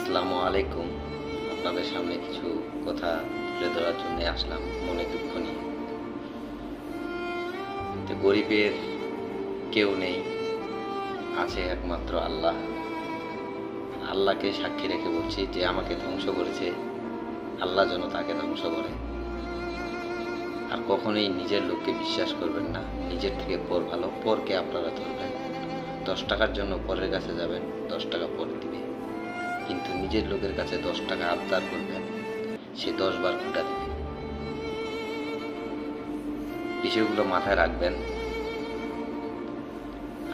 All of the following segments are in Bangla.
আসসালামু আলাইকুম। আপনাদের সামনে কিছু কথা তুলে ধরার জন্য আসলাম, মনে দুঃখ নিয়ে। তো গরিবের কেউ নেই, আছে একমাত্র আল্লাহ। আল্লাহকে সাক্ষী রেখে বলছি, যে আমাকে ধ্বংস করেছে আল্লাহ যেন তাকে ধ্বংস করে। আর কখনোই নিজের লোককে বিশ্বাস করবেন না। নিজের থেকে পর ভালো, পরকে আপনারা ধরবেন। 10 টাকার জন্য পরের কাছে যাবেন, 10 টাকা পরে দিবে। কিন্তু নিজের লোকের কাছে 10 টাকা আবদার করবেন, সে 10 বার খুঁটা দিবে। বিষয়গুলো মাথায় রাখবেন।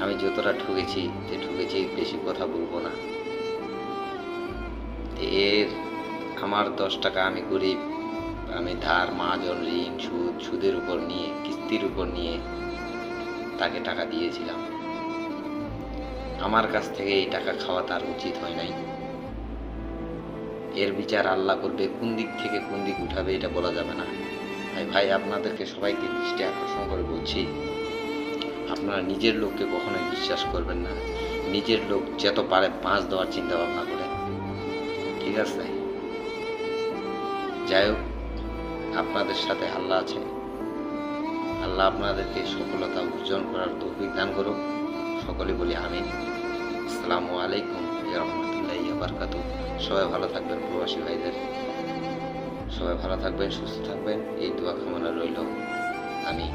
আমি যতটা ঠকেছি, বেশি কথা বলবো না। এর আমার 10 টাকা, আমি গরিব, আমি ধার, মাজন, ঋণ, সুদের উপর নিয়ে, কিস্তির উপর নিয়ে তাকে টাকা দিয়েছিলাম। আমার কাছ থেকে এই টাকা খাওয়া তার উচিত হয় নাই। এর বিচার আল্লাহ করবে। কোন দিক থেকে কোন দিক উঠাবে এটা বলা যাবে না। ভাই আপনাদেরকে সবাইকে দৃষ্টি আকর্ষণ করে বলছি, আপনারা নিজের লোককে কখনোই বিশ্বাস করবেন না। নিজের লোক যত পারে 5 দেওয়ার চিন্তা ভাবনা করেন, ঠিক আছে? যাই হোক, আপনাদের সাথে আল্লাহ আছে। আল্লাহ আপনাদেরকে সফলতা অর্জন করার তৌফিক দান করুন। সকলে বলি আমিন। আসসালামু আলাইকুম ওয়া রাহমাতুল্লাহি ওয়া বারাকাতুহু। সবাই ভালো থাকবেন, প্রবাসী ভাইদের সবাই ভালো থাকবেন, সুস্থ থাকবেন, এই দোয়া কামনা রইল। আমিন।